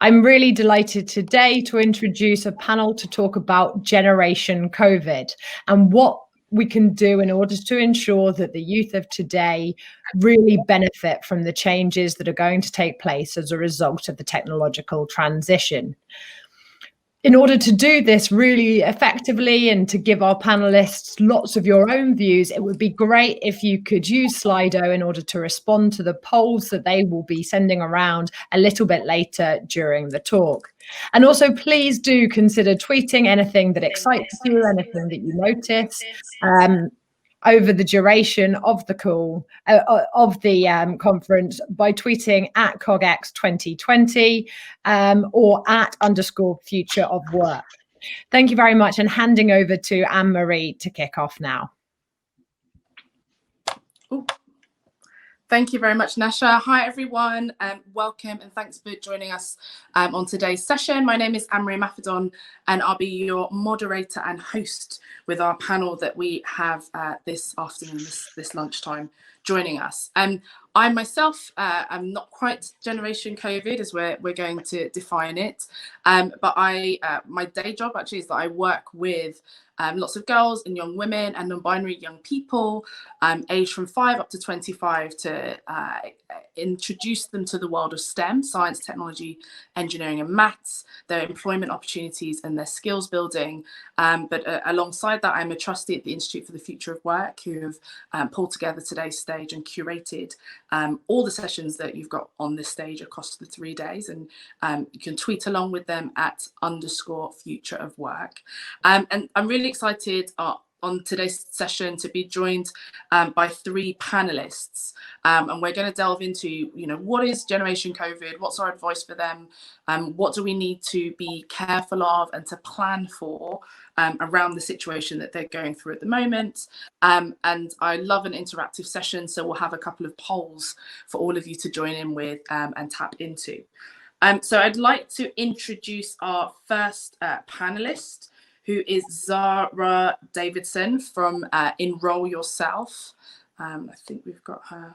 I'm really delighted today to introduce a panel to talk about Generation COVID and what we can do in order to ensure that the youth of today really benefit from the changes that are going to take place as a result of the technological transition. In order to do this really effectively and to give our panelists lots of your own views, it would be great if you could use Slido in order to respond to the polls that they will be sending around a little bit later during the talk. And also, please do consider tweeting anything that excites you, anything that you notice. Over the duration of the call, of the conference, by tweeting at CogX 2020 or at _future of work. Thank you very much, and handing over to Anne-Marie to kick off now. Ooh. Thank you very much, Nasha. Hi, everyone. Welcome and thanks for joining us on today's session. My name is Anne-Marie Maffedon, and I'll be your moderator and host with our panel that we have this afternoon, this lunchtime, joining us. I myself am not quite Generation COVID as we're going to define it, but my day job actually is that I work with lots of girls and young women and non-binary young people aged from 5 up to 25 to introduce them to the world of STEM, science, technology, engineering and maths, their employment opportunities and their skills building. But alongside that, I'm a trustee at the Institute for the Future of Work, who have pulled together today's stage and curated all the sessions that you've got on this stage across the 3 days. And you can tweet along with them at _future of work. And I'm really excited on today's session to be joined by 3 panelists. And we're going to delve into, what is Generation COVID? What's our advice for them? What do we need to be careful of and to plan for around the situation that they're going through at the moment? And I love an interactive session, so we'll have a couple of polls for all of you to join in with and tap into. So I'd like to introduce our first panelist, who is Zara Davidson from Enroll Yourself. I think we've got her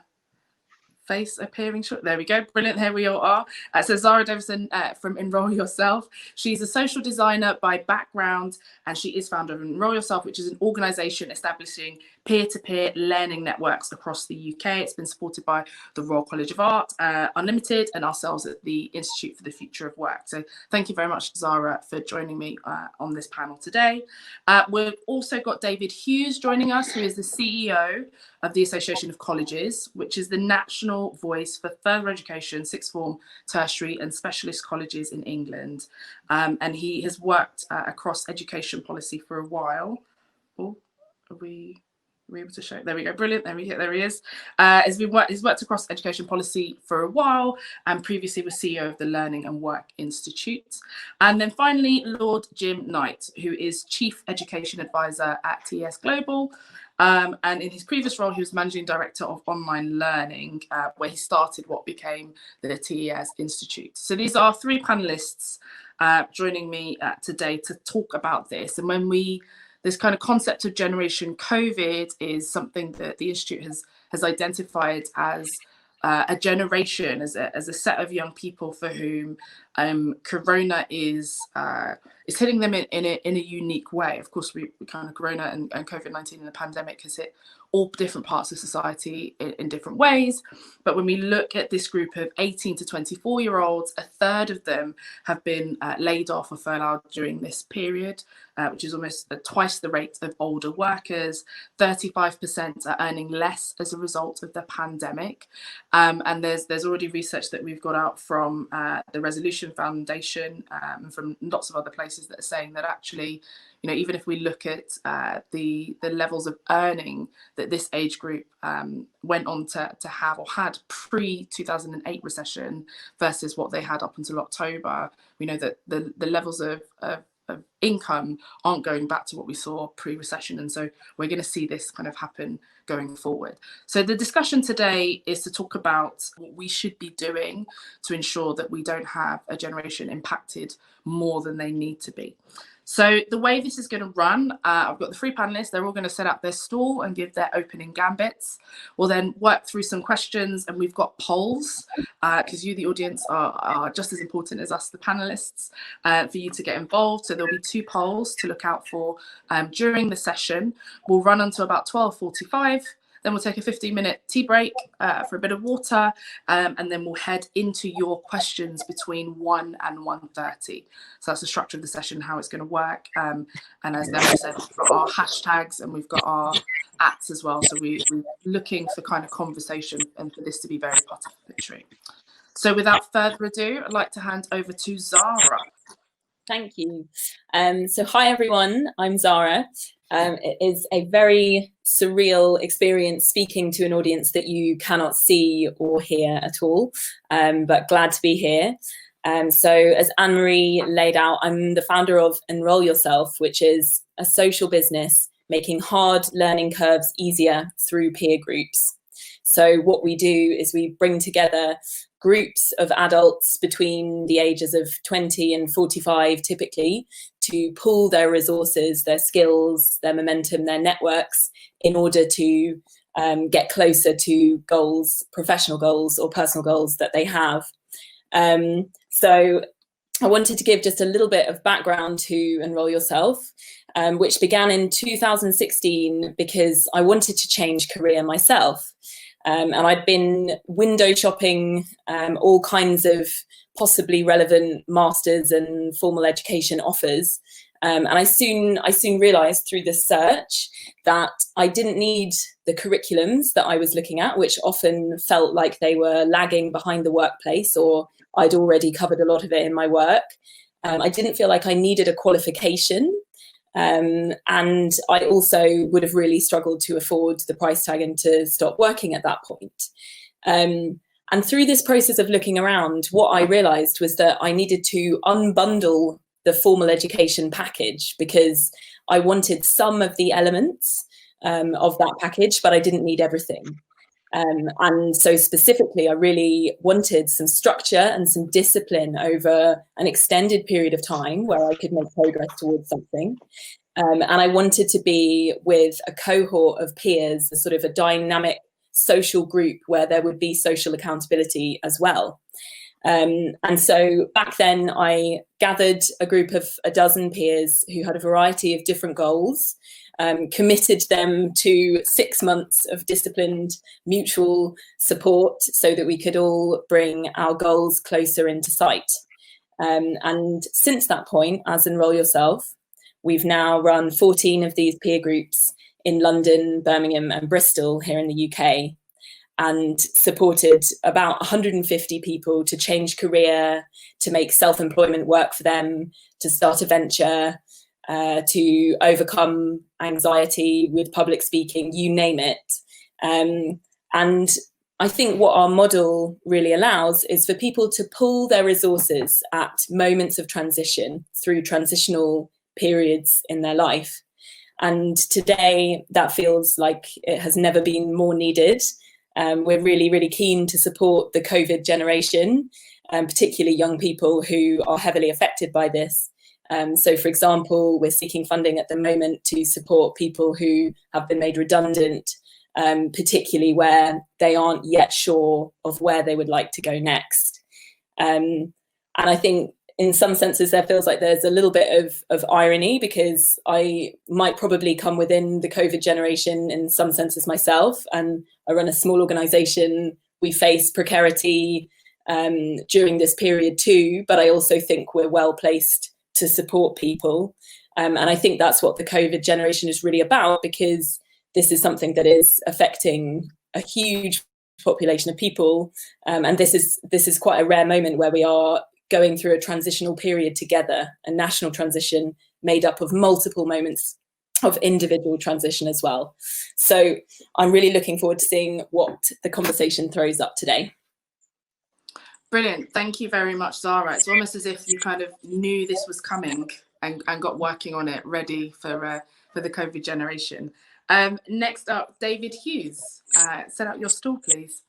face appearing short. There we go. Brilliant. Here we all are. So Zara Davidson from Enroll Yourself. She's a social designer by background, and she is founder of Enroll Yourself, which is an organization establishing peer-to-peer learning networks across the UK. It's been supported by the Royal College of Art, Unlimited, and ourselves at the Institute for the Future of Work. So thank you very much, Zara, for joining me on this panel today. We've also got David Hughes joining us, who is the CEO of the Association of Colleges, which is the national voice for further education, sixth form, tertiary and specialist colleges in England. And he has worked across education policy for a while. Oh, are we able to show? There we go. Brilliant. There he is. He's worked across education policy for a while and previously was CEO of the Learning and Work Institute. And then finally, Lord Jim Knight, who is Chief Education Advisor at TES Global. And in his previous role, he was Managing Director of Online Learning, where he started what became the TES Institute. So these are 3 panelists joining me today to talk about this. And this kind of concept of Generation COVID is something that the Institute has identified as a generation, as a set of young people for whom Corona is hitting them in a unique way. Of course, we kind of Corona and COVID-19 and the pandemic has hit all different parts of society in different ways. But when we look at this group of 18 to 24-year-olds, a third of them have been laid off or furloughed during this period, which is almost twice the rate of older workers. 35% are earning less as a result of the pandemic. And there's already research that we've got out from the Resolution Foundation and from lots of other places that are saying that actually, even if we look at the levels of earning that this age group went on to have or had pre-2008 recession versus what they had up until October, we know that the levels of income aren't going back to what we saw pre-recession, and so we're going to see this kind of happen going forward. So the discussion today is to talk about what we should be doing to ensure that we don't have a generation impacted more than they need to be. So the way this is going to run, I've got the three panelists. They're all going to set up their stall and give their opening gambits. We'll then work through some questions, and we've got polls, because you, the audience, are just as important as us, the panelists, for you to get involved. So there'll be 2 polls to look out for during the session. We'll run until about 12:45. Then we'll take a 15-minute tea break for a bit of water, and then we'll head into your questions between 1 and 1:30. So that's the structure of the session, how it's going to work. And as Nash said, we've got our hashtags and we've got our @s as well. So we're looking for kind of conversation and for this to be very participatory. So without further ado, I'd like to hand over to Zara. Thank you. So hi everyone, I'm Zara. It is a very surreal experience speaking to an audience that you cannot see or hear at all, but glad to be here. So as Anne-Marie laid out, I'm the founder of Enroll Yourself, which is a social business making hard learning curves easier through peer groups. So what we do is we bring together groups of adults between the ages of 20 and 45 typically to pool their resources, their skills, their momentum, their networks in order to get closer to goals, professional goals or personal goals that they have. So I wanted to give just a little bit of background to Enroll Yourself, which began in 2016 because I wanted to change career myself. And I'd been window shopping all kinds of possibly relevant masters and formal education offers. And I soon realized through the search that I didn't need the curriculums that I was looking at, which often felt like they were lagging behind the workplace, or I'd already covered a lot of it in my work. I didn't feel like I needed a qualification. And I also would have really struggled to afford the price tag and to stop working at that point. And through this process of looking around, what I realized was that I needed to unbundle the formal education package because I wanted some of the elements of that package, but I didn't need everything. And so specifically, I really wanted some structure and some discipline over an extended period of time where I could make progress towards something. And I wanted to be with a cohort of peers, a sort of a dynamic social group where there would be social accountability as well. And so back then I gathered a group of a dozen peers who had a variety of different goals, committed them to 6 months of disciplined mutual support so that we could all bring our goals closer into sight. And since that point, as Enroll Yourself, we've now run 14 of these peer groups in London, Birmingham and Bristol here in the UK, and supported about 150 people to change career, to make self-employment work for them, to start a venture, to overcome anxiety with public speaking, you name it. And I think what our model really allows is for people to pool their resources at moments of transition through transitional periods in their life. And today that feels like it has never been more needed. We're really, really keen to support the COVID generation, particularly young people who are heavily affected by this. So, for example, we're seeking funding at the moment to support people who have been made redundant, particularly where they aren't yet sure of where they would like to go next. And I think in some senses there feels like there's a little bit of irony because I might probably come within the COVID generation in some senses myself, and I run a small organisation. We face precarity during this period too, but I also think we're well placed to support people. And I think that's what the COVID generation is really about, because this is something that is affecting a huge population of people. And this is quite a rare moment where we are going through a transitional period together, a national transition made up of multiple moments of individual transition as well. So I'm really looking forward to seeing what the conversation throws up today. Brilliant. Thank you very much, Zara. It's almost as if you kind of knew this was coming and got working on it, ready for the COVID generation. Next up, David Hughes. Set out your stall, please.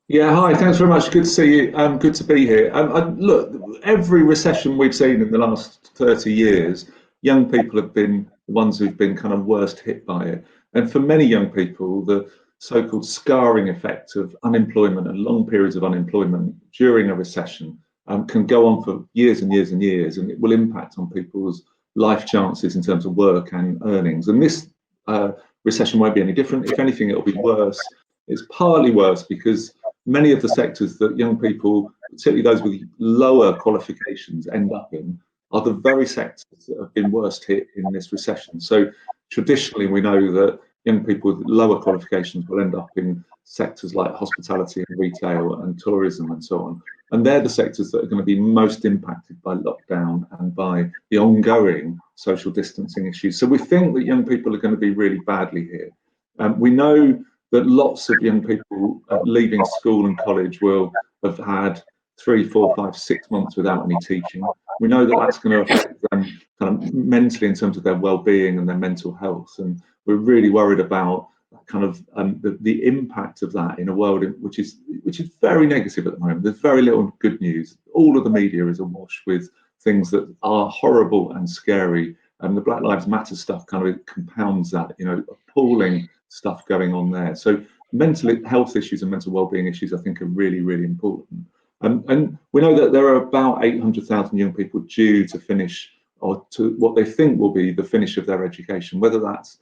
Yeah, hi, thanks very much. Good to see you. Good to be here. Look, every recession we've seen in the last 30 years, young people have been the ones who've been kind of worst hit by it. And for many young people, the so-called scarring effect of unemployment and long periods of unemployment during a recession can go on for years and years and years, and it will impact on people's life chances in terms of work and earnings. And this recession won't be any different. If anything, it'll be worse. It's partly worse because many of the sectors that young people, particularly those with lower qualifications, end up in are the very sectors that have been worst hit in this recession. So traditionally, we know that young people with lower qualifications will end up in sectors like hospitality and retail and tourism and so on. And they're the sectors that are going to be most impacted by lockdown and by the ongoing social distancing issues. So we think that young people are going to be really badly here. We know that lots of young people leaving school and college will have had 3, 4, 5, 6 months without any teaching. We know that that's going to affect them kind of mentally in terms of their well-being and their mental health. And we're really worried about kind of the impact of that in a world which is very negative at the moment. There's very little good news. All of the media is awash with things that are horrible and scary. And the Black Lives Matter stuff kind of compounds that, you know, appalling stuff going on there. So mental health issues and mental well-being issues, I think, are really, really important. And we know that there are about 800,000 young people due to finish, or to what they think will be the finish of their education, whether that's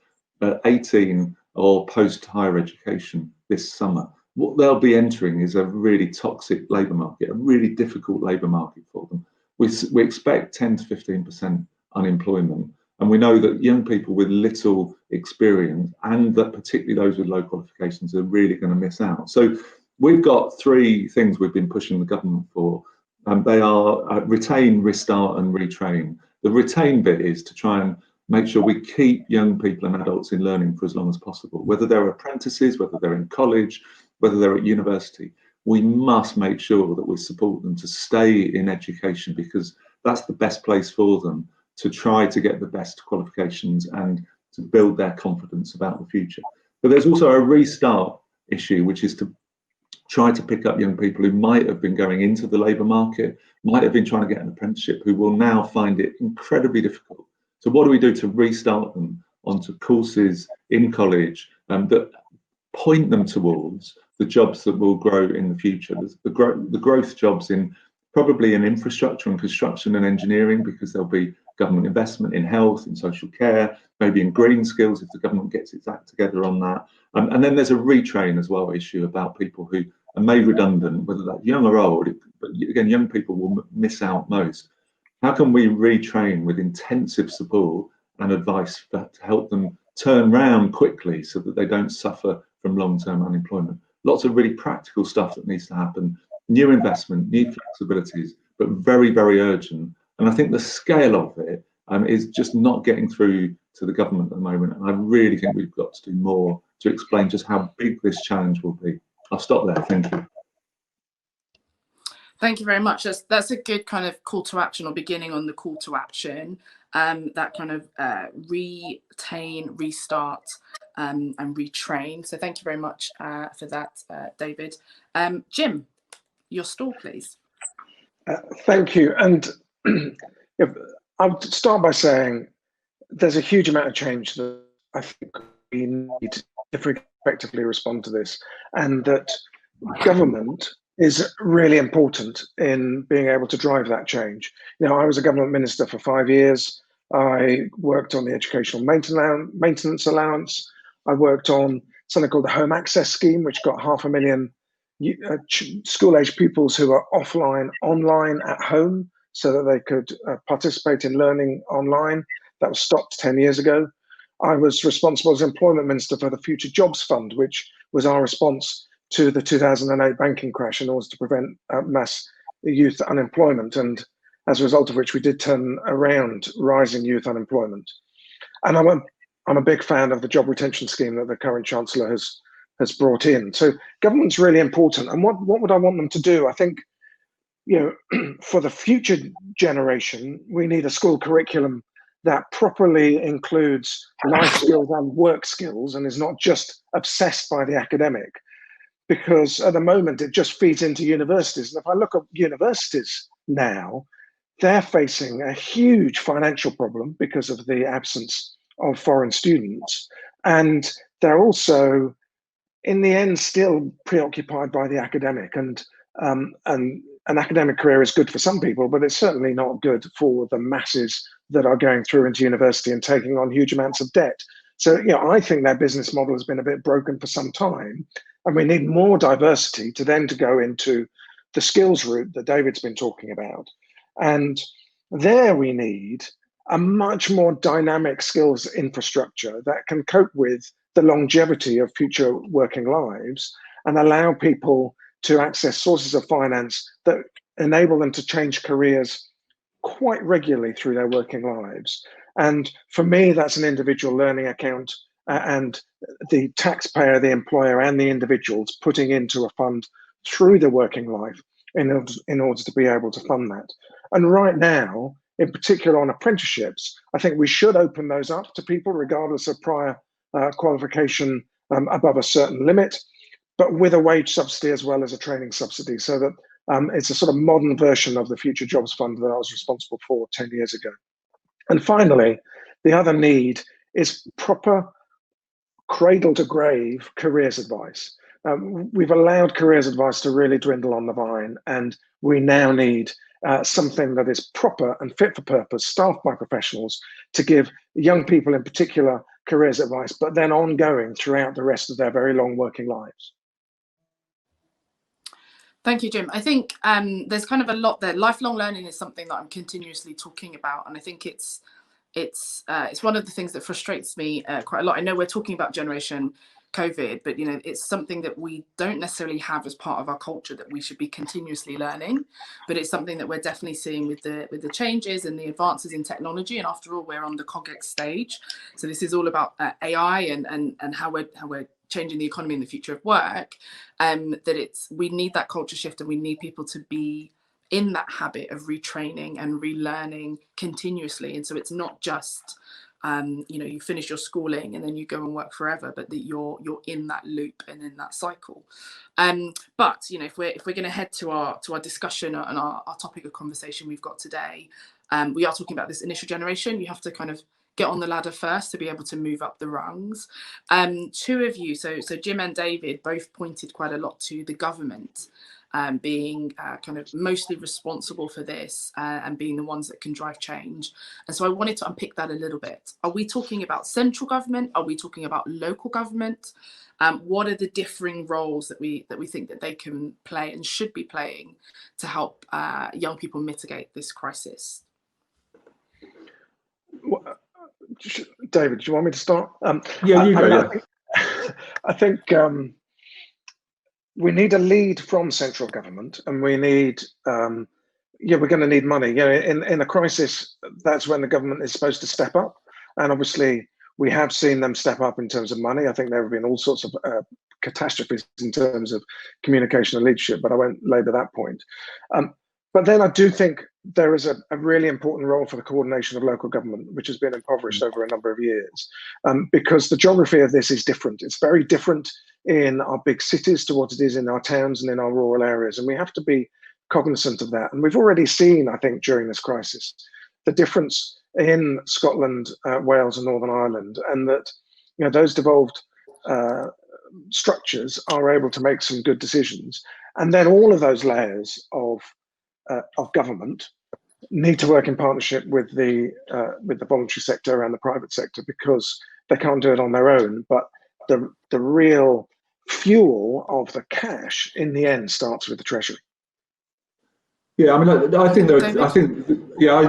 18 or post-higher education this summer. What they'll be entering is a really toxic labour market, a really difficult labour market for them. We expect 10 to 15% unemployment. And we know that young people with little experience, and that particularly those with low qualifications, are really going to miss out. So we've got 3 things we've been pushing the government for. They are retain, restart and retrain. The retain bit is to try and make sure we keep young people and adults in learning for as long as possible, whether they're apprentices, whether they're in college, whether they're at university. We must make sure that we support them to stay in education, because that's the best place for them to try to get the best qualifications and to build their confidence about the future. But there's also a restart issue, which is to try to pick up young people who might have been going into the labour market, might have been trying to get an apprenticeship, who will now find it incredibly difficult. So what do we do to restart them onto courses in college that point them towards the jobs that will grow in the future? The growth jobs probably in infrastructure and construction and engineering, because there'll be government investment in health and social care, maybe in green skills if the government gets its act together on that. And then there's a retrain as well issue about people who are made redundant, whether that's young or old. But again, young people will miss out most. How can we retrain with intensive support and advice to help them turn round quickly so that they don't suffer from long-term unemployment? Lots of really practical stuff that needs to happen. New investment, new flexibilities, but very, very urgent. And I think the scale of it is just not getting through to the government at the moment. And I really think we've got to do more to explain just how big this challenge will be. I'll stop there. Thank you. Thank you very much. That's a good kind of call to action, or beginning on the call to action. That kind of retain, restart, and retrain. So thank you very much for that, David. Jim, your stall, please. Thank you. And I'll start by saying there's a huge amount of change that I think we need if we effectively respond to this, and that government is really important in being able to drive that change. You know, I was a government minister for 5 years. I worked on the educational maintenance allowance. I worked on something called the Home Access Scheme, which got 500,000 school-age pupils who are offline, online at home, so that they could participate in learning online. That was stopped 10 years ago. I was responsible as employment minister for the Future Jobs Fund, which was our response to the 2008 banking crash in order to prevent mass youth unemployment, and as a result of which we did turn around rising youth unemployment. And I'm a big fan of the job retention scheme that the current Chancellor has brought in. So government's really important. And what would I want them to do? I think, you know, for the future generation, we need a school curriculum that properly includes life skills and work skills and is not just obsessed by the academic. Because at the moment, it just feeds into universities. And if I look at universities now, they're facing a huge financial problem because of the absence of foreign students. And they're also, in the end, still preoccupied by the academic. And an academic career is good for some people, but it's certainly not good for the masses that are going through into university and taking on huge amounts of debt. So, you know, I think their business model has been a bit broken for some time. And we need more diversity to go into the skills route that David's been talking about. And there we need a much more dynamic skills infrastructure that can cope with the longevity of future working lives and allow people to access sources of finance that enable them to change careers quite regularly through their working lives. And for me, that's an individual learning account, and the taxpayer, the employer, and the individuals putting into a fund through the working life in order to be able to fund that. And right now, in particular on apprenticeships, I think we should open those up to people regardless of prior qualification above a certain limit, but with a wage subsidy as well as a training subsidy, so that it's a sort of modern version of the Future Jobs Fund that I was responsible for 10 years ago. And finally, the other need is proper cradle to grave careers advice. We've allowed careers advice to really dwindle on the vine, and we now need something that is proper and fit for purpose, staffed by professionals, to give young people in particular careers advice, but then ongoing throughout the rest of their very long working lives. Thank you, Jim. I think there's kind of a lot there. Lifelong learning is something that I'm continuously talking about, and I think it's one of the things that frustrates me quite a lot. I know we're talking about Generation COVID, but you know, it's something that we don't necessarily have as part of our culture, that we should be continuously learning. But it's something that we're definitely seeing with the changes and the advances in technology. And after all, we're on the COGEX stage, so this is all about AI and how we're changing the economy and the future of work. We need that culture shift, and we need people to be in that habit of retraining and relearning continuously. And so it's not just you know, you finish your schooling and then you go and work forever, but that you're in that loop and in that cycle. But you know, if we're going to head to our discussion and our topic of conversation we've got today, we are talking about this initial generation. You have to kind of get on the ladder first to be able to move up the rungs. Two of you, so Jim and David, both pointed quite a lot to the government being kind of mostly responsible for this and being the ones that can drive change. And so I wanted to unpick that a little bit. Are we talking about central government? Are we talking about local government? What are the differing roles that we think that they can play and should be playing to help young people mitigate this crisis? David, do you want me to start? Yeah, you go. I think we need a lead from central government, and we need, we're going to need money. You know, in a crisis, that's when the government is supposed to step up. And obviously, we have seen them step up in terms of money. I think there have been all sorts of catastrophes in terms of communication and leadership, but I won't labour that point. But then I do think there is a really important role for the coordination of local government, which has been impoverished over a number of years, because the geography of this is different. It's very different in our big cities to what it is in our towns and in our rural areas. And we have to be cognizant of that. And we've already seen, I think, during this crisis, the difference in Scotland, Wales and Northern Ireland, and that, you know, those devolved structures are able to make some good decisions. And then all of those layers of government need to work in partnership with the voluntary sector and the private sector, because they can't do it on their own. But the real fuel of the cash in the end starts with the Treasury. Yeah, I mean, I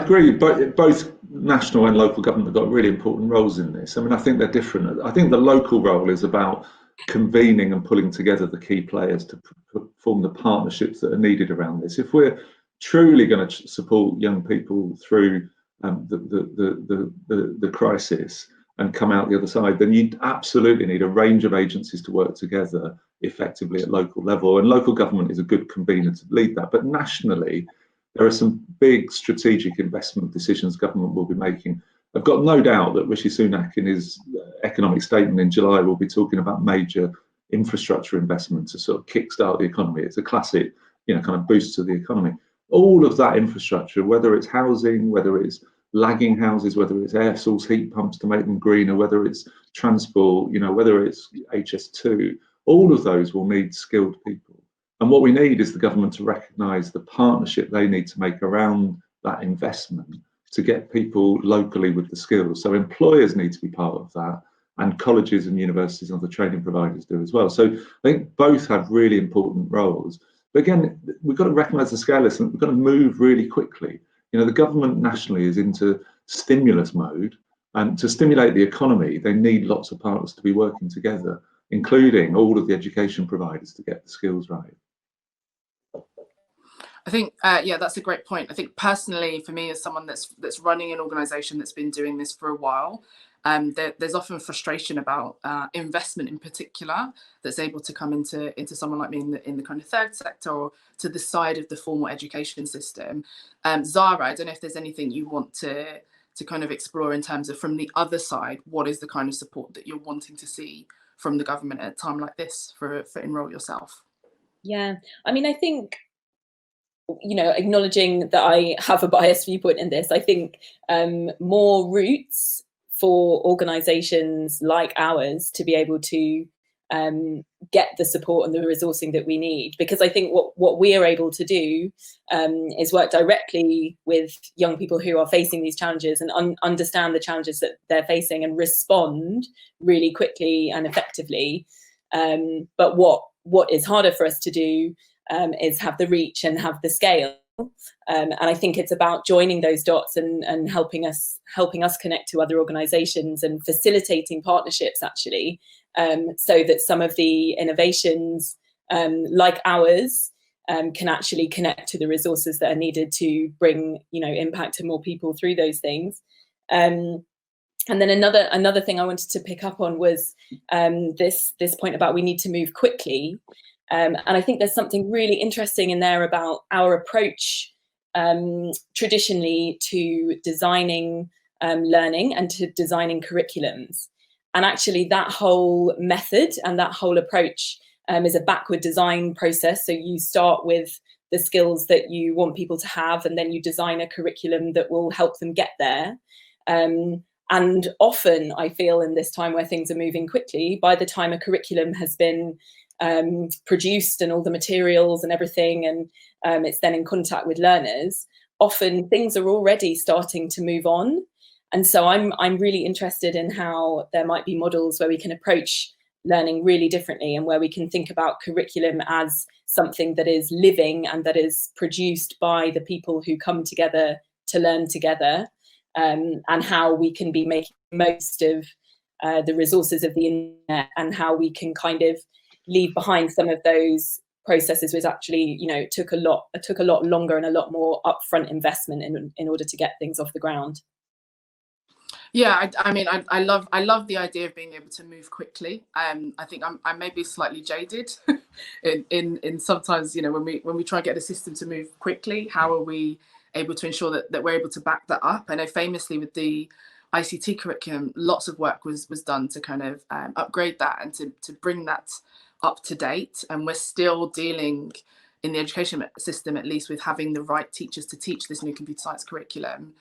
agree. But both national and local government have got really important roles in this. I mean, I think they're different. I think the local role is about convening and pulling together the key players to form the partnerships that are needed around this. If we're truly going to support young people through the crisis and come out the other side, then you absolutely need a range of agencies to work together effectively at local level, and local government is a good convener to lead that. But nationally, there are some big strategic investment decisions government will be making I've got no doubt that Rishi Sunak in his economic statement in July will be talking about major infrastructure investment to sort of kickstart the economy. It's a classic, kind of boost to the economy. All of that infrastructure, whether it's housing, whether it's lagging houses, whether it's air source heat pumps to make them greener, whether it's transport, whether it's HS2, all of those will need skilled people. And what we need is the government to recognise the partnership they need to make around that investment to get people locally with the skills. So employers need to be part of that, and colleges and universities and other training providers do as well. So I think both have really important roles. But again, we've got to recognise the scale of this, and we've got to move really quickly. The government nationally is into stimulus mode, and to stimulate the economy, they need lots of partners to be working together, including all of the education providers to get the skills right. I think, yeah, that's a great point. I think personally, for me, as someone that's running an organisation that's been doing this for a while, there's often frustration about investment in particular that's able to come into someone like me in the kind of third sector or to the side of the formal education system. Zara, I don't know if there's anything you want to kind of explore in terms of, from the other side, what is the kind of support that you're wanting to see from the government at a time like this for Enrol Yourself? Yeah, I mean, I think, acknowledging that I have a biased viewpoint in this, I think more routes for organisations like ours to be able to get the support and the resourcing that we need, because I think what we are able to do is work directly with young people who are facing these challenges and understand the challenges that they're facing and respond really quickly and effectively. But what is harder for us to do is have the reach and have the scale. And I think it's about joining those dots and helping us connect to other organisations and facilitating partnerships, actually, so that some of the innovations like ours can actually connect to the resources that are needed to bring impact to more people through those things. And then another thing I wanted to pick up on was this point about we need to move quickly. And I think there's something really interesting in there about our approach traditionally to designing learning and to designing curriculums. And actually that whole method and that whole approach is a backward design process. So you start with the skills that you want people to have, and then you design a curriculum that will help them get there. And often I feel in this time where things are moving quickly, by the time a curriculum has been produced and all the materials and everything, and it's then in contact with learners, often things are already starting to move on. And so I'm really interested in how there might be models where we can approach learning really differently, and where we can think about curriculum as something that is living and that is produced by the people who come together to learn together, and how we can be making most of the resources of the internet, and how we can kind of leave behind some of those processes which actually took a lot longer and a lot more upfront investment in order to get things off the ground. Yeah, I mean, I love the idea of being able to move quickly. I think I may be slightly jaded in sometimes, when we try and get the system to move quickly, how are we able to ensure that we're able to back that up? I know famously with the ICT curriculum, lots of work was done to kind of upgrade that and to bring that up to date. And we're still dealing in the education system, at least, with having the right teachers to teach this new computer science curriculum.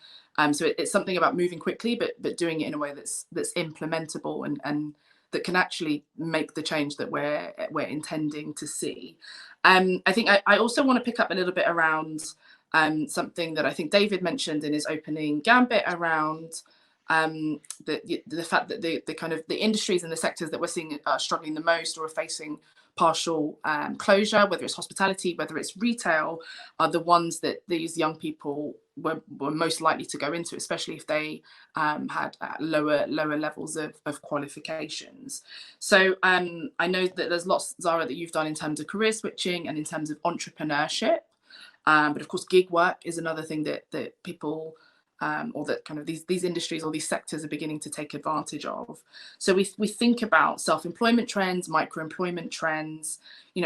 So it's something about moving quickly, but doing it in a way that's implementable and that can actually make the change that we're intending to see. I think I also want to pick up a little bit around something that I think David mentioned in his opening gambit around the fact that the kind of the industries and the sectors that we're seeing are struggling the most or are facing partial closure, whether it's hospitality, whether it's retail, are the ones that these young people were most likely to go into, especially if they had lower levels of qualifications. So I know that there's lots, Zara, that you've done in terms of career switching and in terms of entrepreneurship, but of course gig work is another thing that people or that kind of these industries or these sectors are beginning to take advantage of. So we think about self-employment trends, micro-employment trends,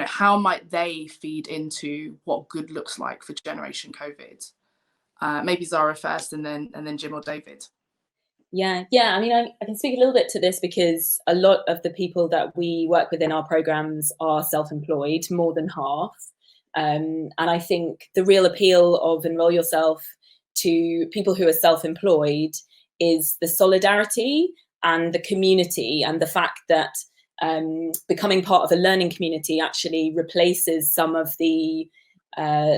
how might they feed into what good looks like for Generation COVID? Maybe Zara first, and then Jim or David. Yeah. I mean, I can speak a little bit to this because a lot of the people that we work with in our programs are self-employed, more than half. And I think the real appeal of Enroll Yourself to people who are self-employed is the solidarity and the community, and the fact that becoming part of a learning community actually replaces some of the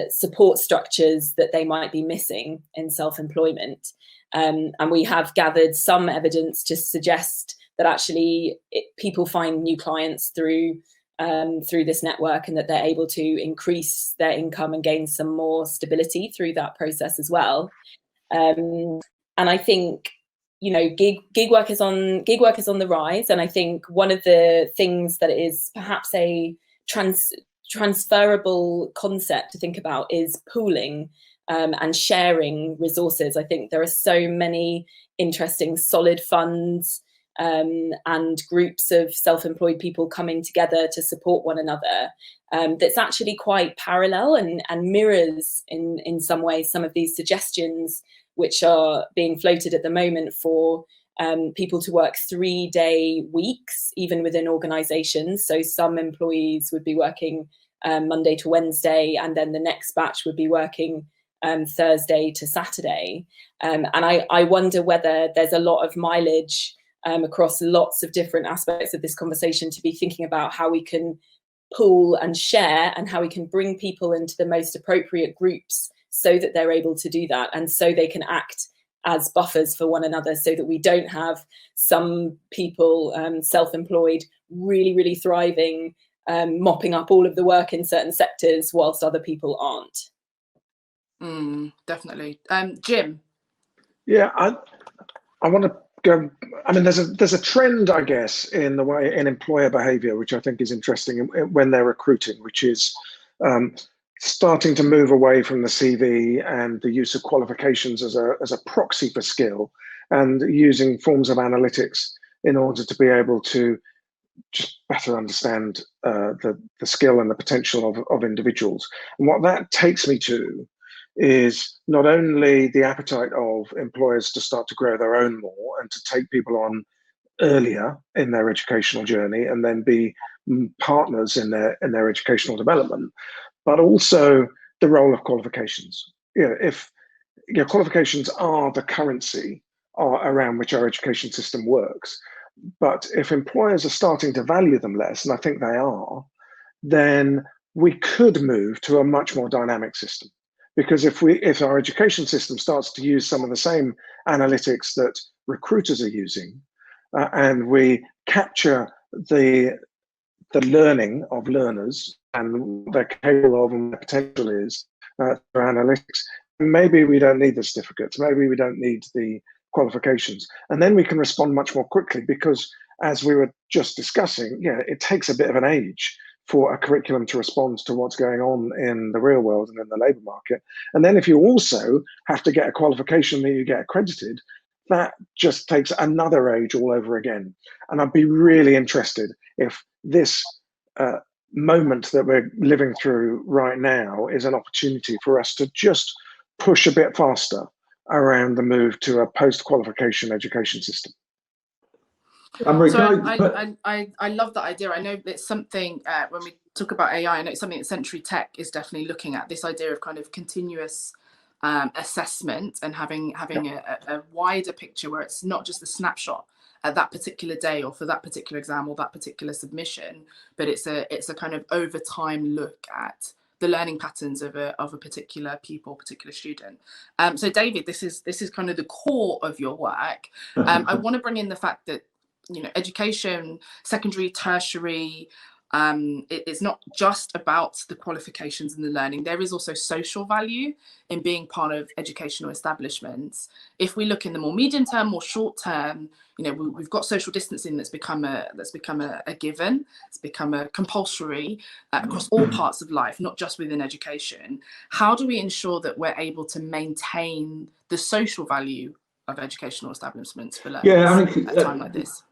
support structures that they might be missing in self-employment. And we have gathered some evidence to suggest that actually people find new clients through this network, and that they're able to increase their income and gain some more stability through that process as well. And I think, you know, gig work is on the rise, and I think one of the things that is perhaps a transferable concept to think about is pooling and sharing resources. I think there are so many interesting solid funds and groups of self-employed people coming together to support one another, that's actually quite parallel and mirrors in some ways some of these suggestions which are being floated at the moment for people to work 3-day weeks, even within organisations. So some employees would be working Monday to Wednesday, and then the next batch would be working Thursday to Saturday. And I wonder whether there's a lot of mileage across lots of different aspects of this conversation to be thinking about how we can pool and share, and how we can bring people into the most appropriate groups so that they're able to do that, and so they can act as buffers for one another, so that we don't have some people self-employed really thriving, mopping up all of the work in certain sectors whilst other people aren't. Definitely. Jim? Yeah, I want to go. I mean, there's a trend, I guess, in the way in employer behaviour, which I think is interesting when they're recruiting, which is starting to move away from the CV and the use of qualifications as a proxy for skill, and using forms of analytics in order to be able to just better understand the skill and the potential of individuals. And what that takes me to is not only the appetite of employers to start to grow their own more and to take people on earlier in their educational journey and then be partners in their educational development, but also the role of qualifications. You know, if qualifications are the currency around which our education system works, but if employers are starting to value them less, and I think they are, then we could move to a much more dynamic system. Because if our education system starts to use some of the same analytics that recruiters are using, and we capture the learning of learners and what they're capable of and what their potential is through analytics, maybe we don't need the certificates, maybe we don't need the qualifications, and then we can respond much more quickly, because as we were just discussing, it takes a bit of an age for a curriculum to respond to what's going on in the real world and in the labour market. And then if you also have to get a qualification that you get accredited, that just takes another age all over again. And I'd be really interested if this moment that we're living through right now is an opportunity for us to just push a bit faster around the move to a post-qualification education system. So I love that idea. I know it's something when we talk about AI, I know it's something that Century Tech is definitely looking at, this idea of kind of continuous assessment and having a wider picture where it's not just a snapshot at that particular day or for that particular exam or that particular submission, but it's a kind of over time look at the learning patterns of a particular pupil, particular student. So David, this is kind of the core of your work. I want to bring in the fact that, you know, education, secondary, tertiary, it's not just about the qualifications and the learning. There is also social value in being part of educational establishments. If we look in the more medium term or short term, you know, we've got social distancing that's become a given. It's become a compulsory across all parts of life, not just within education. How do we ensure that we're able to maintain the social value of educational establishments for learners at a time like this?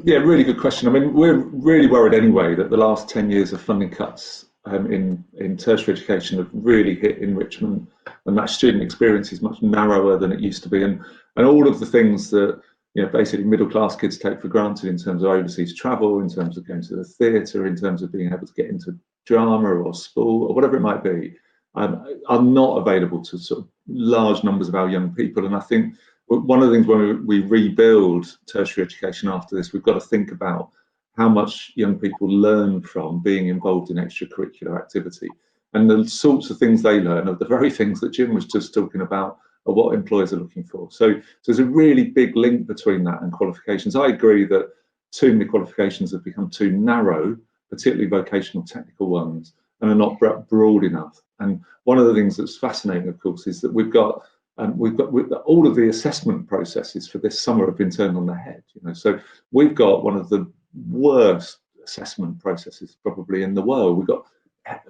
Yeah, really good question. I mean, we're really worried anyway that the last 10 years of funding cuts in tertiary education have really hit enrichment, and that student experience is much narrower than it used to be. And all of the things that basically middle-class kids take for granted in terms of overseas travel, in terms of going to the theatre, in terms of being able to get into drama or sport or whatever it might be, are not available to sort of large numbers of our young people. And I think one of the things when we rebuild tertiary education after this, we've got to think about how much young people learn from being involved in extracurricular activity. And the sorts of things they learn are the very things that Jim was just talking about, are what employers are looking for. So there's a really big link between that and qualifications. I agree that too many qualifications have become too narrow, particularly vocational technical ones, and are not broad enough. And one of the things that's fascinating, of course, is that we've got all of the assessment processes for this summer have been turned on their head. So we've got one of the worst assessment processes probably in the world. We've got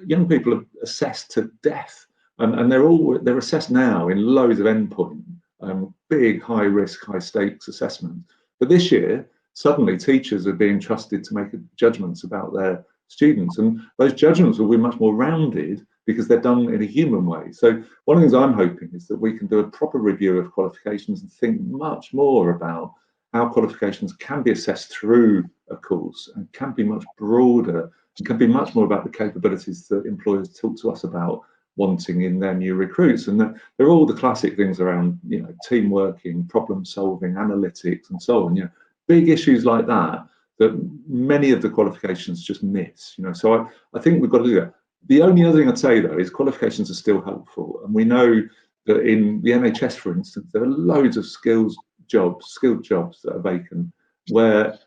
young people are assessed to death, and they're assessed now in loads of endpoint, big high risk, high stakes assessments. But this year, suddenly teachers are being trusted to make judgments about their students, and those judgments will be much more rounded because they're done in a human way. So one of the things I'm hoping is that we can do a proper review of qualifications and think much more about how qualifications can be assessed through a course and can be much broader. It can be much more about the capabilities that employers talk to us about wanting in their new recruits. And they're all the classic things around, team working, problem solving, analytics, and so on. Big issues like that many of the qualifications just miss. So I think we've got to do that. The only other thing I'd say though is qualifications are still helpful, and we know that in the NHS, for instance, there are loads of skilled jobs that are vacant, where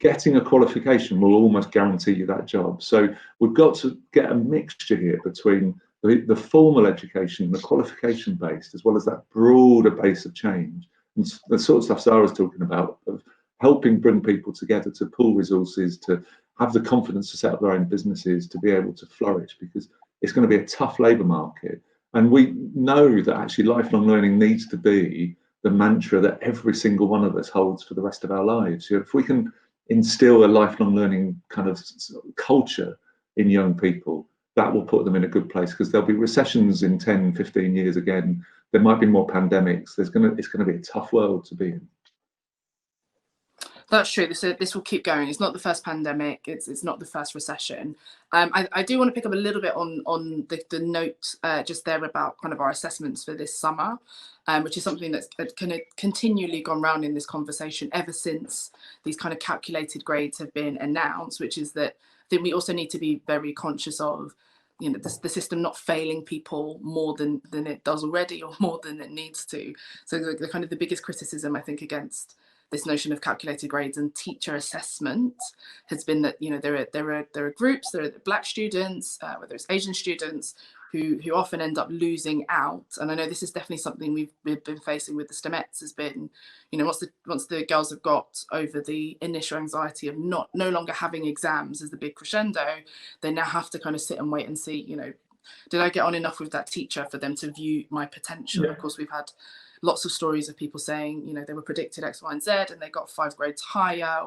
getting a qualification will almost guarantee you that job. So we've got to get a mixture here between the formal education and the qualification based, as well as that broader base of change. And the sort of stuff Zara's talking about, of helping bring people together to pool resources, to have the confidence to set up their own businesses, to be able to flourish, because it's going to be a tough labour market. And we know that actually lifelong learning needs to be the mantra that every single one of us holds for the rest of our lives. If we can instill a lifelong learning kind of culture in young people, that will put them in a good place, because there'll be recessions in 10, 15 years again. There might be more pandemics. It's going to be a tough world to be in. That's true. This will keep going. It's not the first pandemic. It's not the first recession. I do want to pick up a little bit on the note just there about kind of our assessments for this summer, which is something that's kind of continually gone round in this conversation ever since these kind of calculated grades have been announced, which is that I think we also need to be very conscious of the system not failing people more than it does already, or more than it needs to. So the kind of the biggest criticism I think against this notion of calculated grades and teacher assessment has been that there are groups, there are Black students, whether it's Asian students, who often end up losing out. And I know this is definitely something we've been facing with the STEMettes, has been, once the girls have got over the initial anxiety of no longer having exams as the big crescendo, they now have to kind of sit and wait and see, did I get on enough with that teacher for them to view my potential? Yeah. Of course, we've had lots of stories of people saying, they were predicted X, Y, and Z, and they got 5 grades higher.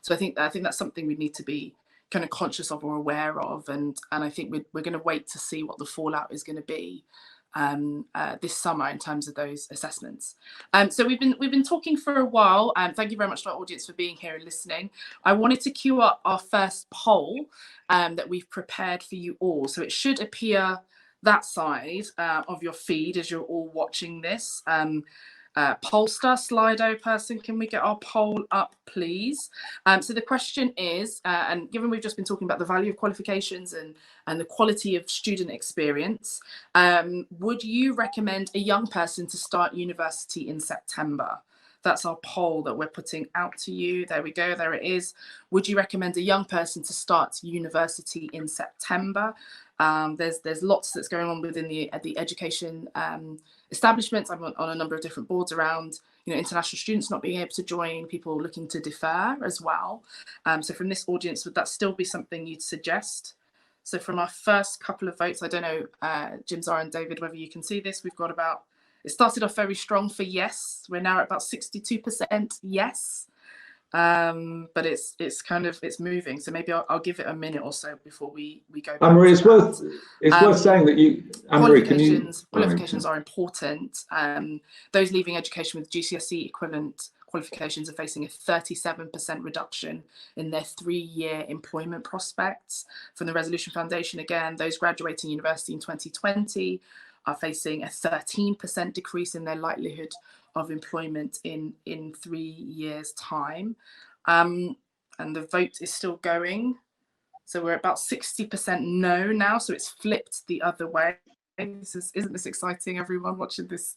So I think that's something we need to be kind of conscious of or aware of, and I think we're going to wait to see what the fallout is going to be this summer in terms of those assessments. So we've been talking for a while, and thank you very much to our audience for being here and listening. I wanted to queue up our first poll that we've prepared for you all. So it should appear that side of your feed as you're all watching this. Pollster, Slido person, can we get our poll up, please? So the question is, and given we've just been talking about the value of qualifications and the quality of student experience, would you recommend a young person to start university in September? That's our poll that we're putting out to you. There we go, there it is. Would you recommend a young person to start university in September? There's lots that's going on within the education establishments. I'm on a number of different boards around, international students not being able to join, people looking to defer as well. So from this audience, would that still be something you'd suggest? So from our first couple of votes, I don't know, Jim, Zara and David, whether you can see this, we've got it started off very strong for yes. We're now at about 62% yes. But it's moving. So maybe I'll give it a minute or so before we go back. Anne-Marie, it's worth saying that qualifications are important. Those leaving education with GCSE equivalent qualifications are facing a 37% reduction in their 3-year employment prospects. From the Resolution Foundation, again, those graduating university in 2020 are facing a 13% decrease in their likelihood of employment in 3 years' time. And the vote is still going. So we're about 60% no now, so it's flipped the other way. Isn't this exciting, everyone, watching this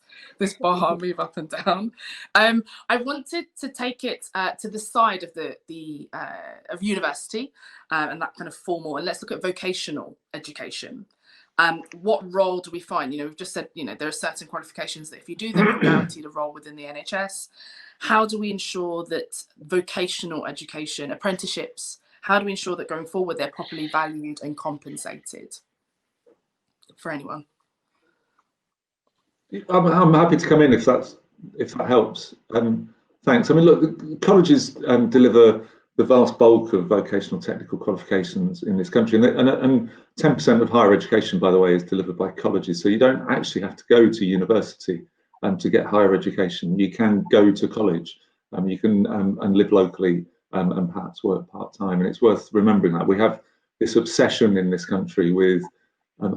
bar move up and down? I wanted to take it to the side of of university and that kind of formal, and let's look at vocational education. What role do we find? We've just said, there are certain qualifications that if you do them, you're guaranteed a role within the NHS. How do we ensure that vocational education, apprenticeships, how do we ensure that going forward they're properly valued and compensated? For anyone. I'm happy to come in if that helps. Thanks. I mean, look, colleges deliver the vast bulk of vocational technical qualifications in this country, and 10% of higher education, by the way, is delivered by colleges. So you don't actually have to go to university to get higher education. You can go to college, you can and live locally and perhaps work part-time. And it's worth remembering that we have this obsession in this country with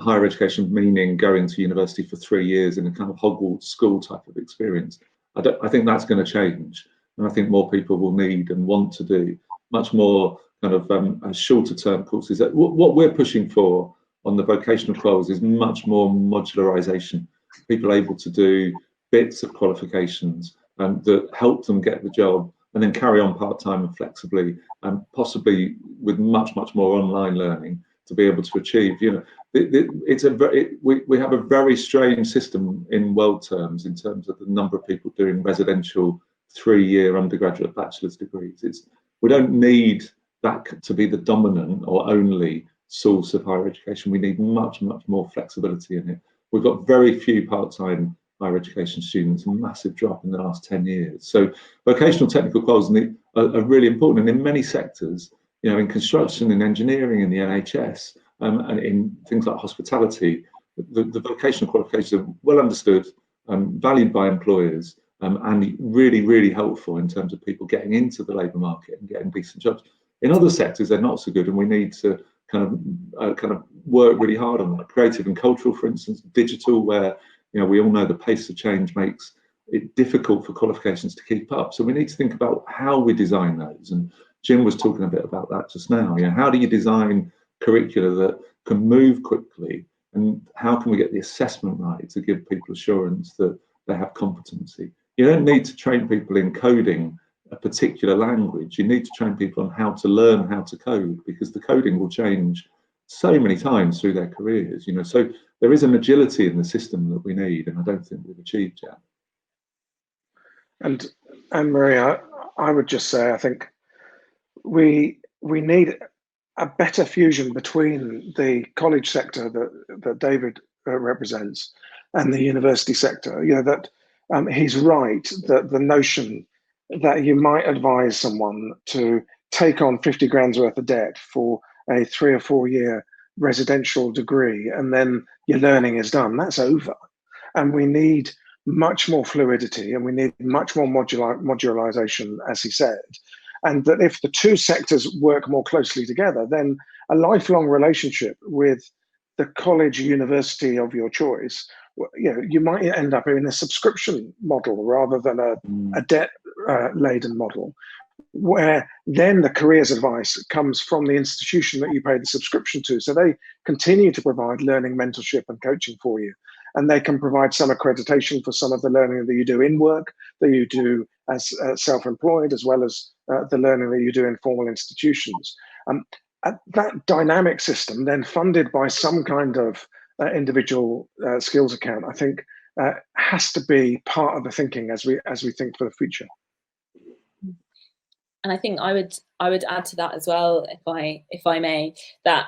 higher education meaning going to university for 3 years in a kind of Hogwarts school type of experience. I think that's going to change, and I think more people will need and want to do much more kind of shorter term courses. What we're pushing for on the vocational quals is much more modularization. People able to do bits of qualifications that help them get the job and then carry on part-time and flexibly, and possibly with much more online learning to be able to achieve. We have a very strange system in world terms in terms of the number of people doing residential 3-year undergraduate bachelor's degrees. We don't need that to be the dominant or only source of higher education. We need much more flexibility in it. We've got very few part-time higher education students, a massive drop in the last 10 years. So vocational technical quals are really important, and in many sectors, in construction, in engineering, in the NHS, and in things like hospitality, the vocational qualifications are well understood, valued by employers, and really helpful in terms of people getting into the labour market and getting decent jobs. In other sectors, they're not so good, and we need to kind of work really hard on that. Creative and cultural, for instance, digital, where we all know the pace of change makes it difficult for qualifications to keep up. So we need to think about how we design those. And Jim was talking a bit about that just now. How do you design curricula that can move quickly, and how can we get the assessment right to give people assurance that they have competency? You don't need to train people in coding a particular language. You need to train people on how to learn how to code, because the coding will change so many times through their careers. So there is an agility in the system that we need, and I don't think we've achieved yet. And Anne-Marie, I would just say, I think we need a better fusion between the college sector that David represents and the university sector. That he's right that the notion that you might advise someone to take on 50 grand's worth of debt for a 3 or 4 year residential degree and then your learning is done, that's over. And we need much more fluidity, and we need much more modularization, as he said. And that if the two sectors work more closely together, then a lifelong relationship with the college, university of your choice, you might end up in a subscription model rather than a debt-laden model, where then the careers advice comes from the institution that you pay the subscription to. So they continue to provide learning, mentorship, and coaching for you. And they can provide some accreditation for some of the learning that you do in work, that you do as self-employed, as well as the learning that you do in formal institutions. That dynamic system, then funded by some kind of individual skills account, I think has to be part of the thinking as we think for the future. And I think I would add to that as well, if I may, that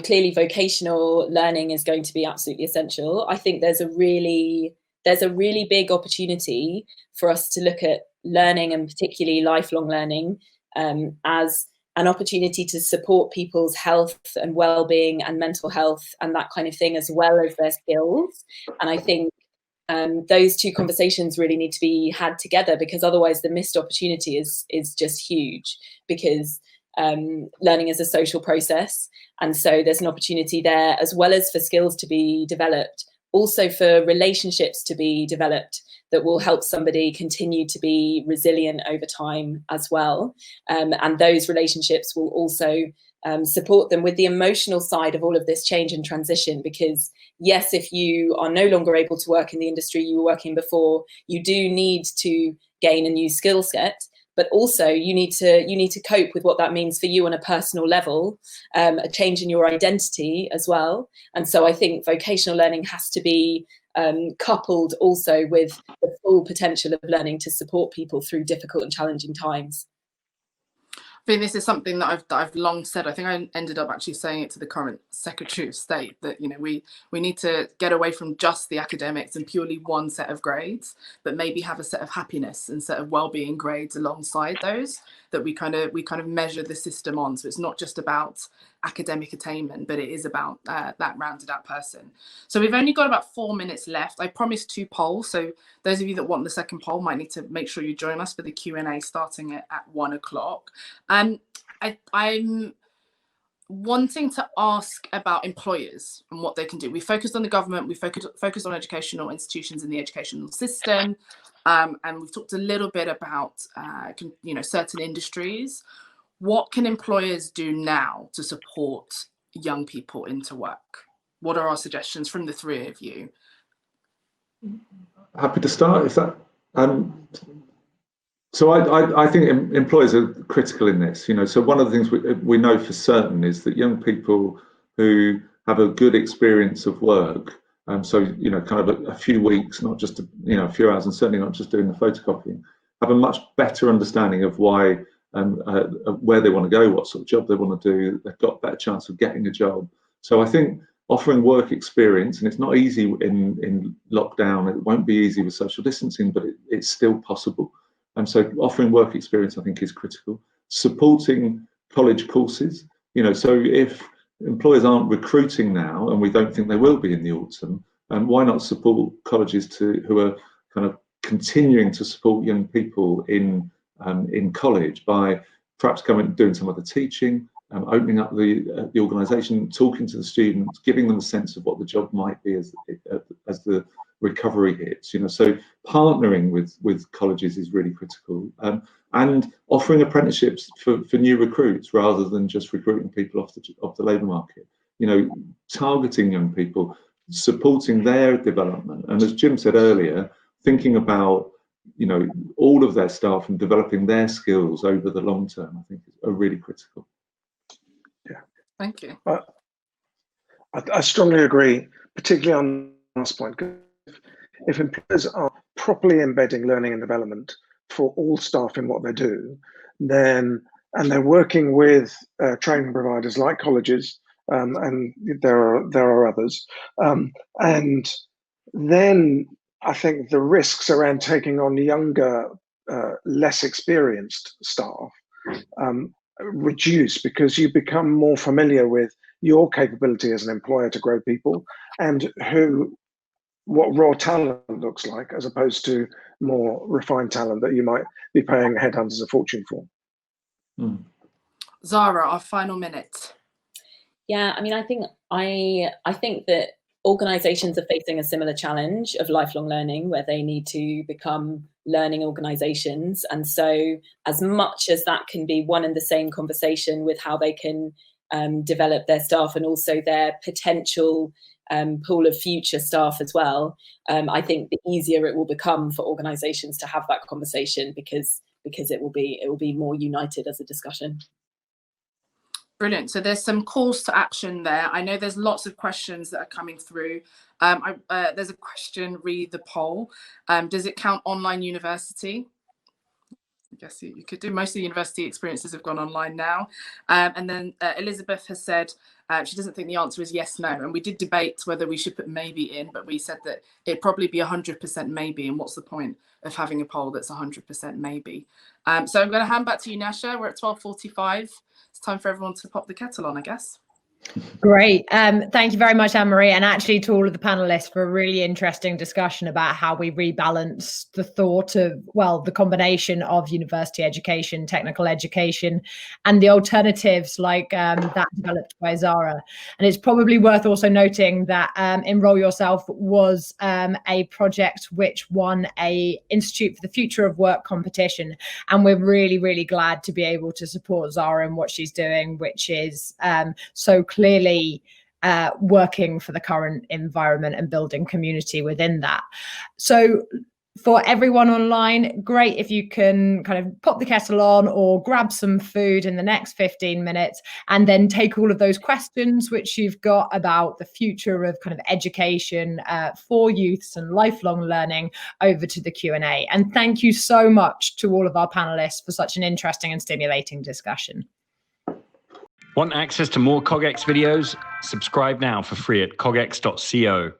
clearly vocational learning is going to be absolutely essential. I think there's a really big opportunity for us to look at learning, and particularly lifelong learning, as an opportunity to support people's health and well-being and mental health and that kind of thing, as well as their skills. And I think those two conversations really need to be had together, because otherwise the missed opportunity is just huge, because learning is a social process, and so there's an opportunity there, as well as for skills to be developed, also for relationships to be developed that will help somebody continue to be resilient over time as well. And those relationships will also support them with the emotional side of all of this change and transition, because yes, if you are no longer able to work in the industry you were working before, you do need to gain a new skill set, but also you need to cope with what that means for you on a personal level, a change in your identity as well. And so I think vocational learning has to be coupled also with the full potential of learning to support people through difficult and challenging times. I think this is something that I've long said. I think I ended up actually saying it to the current Secretary of State, that, you know, we need to get away from just the academics and purely one set of grades, but maybe have a set of happiness and set of well-being grades alongside those, that we kind of measure the system on. So it's not just about academic attainment, but it is about that rounded out person. So we've only got about 4 minutes left. I promised 2 polls, so those of you that want the second poll might need to make sure you join us for the Q&A starting at 1 o'clock. I'm wanting to ask about employers and what they can do. We focused on the government, we focused on educational institutions in the educational system, and we've talked a little bit about certain industries. What can employers do now to support young people into work? What are our suggestions from the 3 of you? Happy to start. If that. So I think employers are critical in this. You know, so one of the things we know for certain is that young people who have a good experience of work, so you know, kind of a few weeks, not just a few hours, and certainly not just doing the photocopying, have a much better understanding of why. Where they want to go, what sort of job they want to do, they've got a better chance of getting a job. So I think offering work experience, and it's not easy in lockdown, it won't be easy with social distancing, but it's still possible. And so offering work experience, I think, is critical. Supporting college courses, you know, so if employers aren't recruiting now, and we don't think they will be in the autumn, why not support colleges who are kind of continuing to support young people in college by perhaps doing some of the teaching, opening up the organisation, talking to the students, giving them a sense of what the job might be as the recovery hits. You know, so partnering with colleges is really critical, and offering apprenticeships for new recruits rather than just recruiting people off the labour market. You know, targeting young people, supporting their development, and as Jim said earlier, thinking about, you know, all of their staff and developing their skills over the long term, I think, are really critical. Yeah, thank you. I strongly agree, particularly on the last point. If employers are properly embedding learning and development for all staff in what they do, and they're working with training providers like colleges, and there are others, and then I think the risks around taking on younger, less experienced staff reduce, because you become more familiar with your capability as an employer to grow people, and what raw talent looks like, as opposed to more refined talent that you might be paying headhunters a fortune for. Zara, our final minute. Yeah, I mean, I think that organisations are facing a similar challenge of lifelong learning, where they need to become learning organisations. And so as much as that can be one and the same conversation with how they can develop their staff and also their potential pool of future staff as well, I think the easier it will become for organisations to have that conversation, because it will be more united as a discussion. Brilliant. So there's some calls to action there. I know there's lots of questions that are coming through. There's a question, read the poll. Does it count online university? I guess you could do. Most of the university experiences have gone online now. And then Elizabeth has said she doesn't think the answer is yes, no. And we did debate whether we should put maybe in, but we said that it'd probably be 100% maybe. And what's the point of having a poll that's 100% maybe? So I'm going to hand back to you, Nasha. We're at 12:45. It's time for everyone to pop the kettle on, I guess. Great. Thank you very much, Anne-Marie, and actually to all of the panelists for a really interesting discussion about how we rebalance the thought of, well, the combination of university education, technical education, and the alternatives like that developed by Zara. And it's probably worth also noting that Enroll Yourself was a project which won a Institute for the Future of Work competition. And we're really, really glad to be able to support Zara in what she's doing, which is so clearly working for the current environment and building community within that. So for everyone online, great if you can kind of pop the kettle on or grab some food in the next 15 minutes and then take all of those questions which you've got about the future of kind of education for youths and lifelong learning over to the Q&A. And thank you so much to all of our panelists for such an interesting and stimulating discussion. Want access to more CogX videos? Subscribe now for free at cogx.co.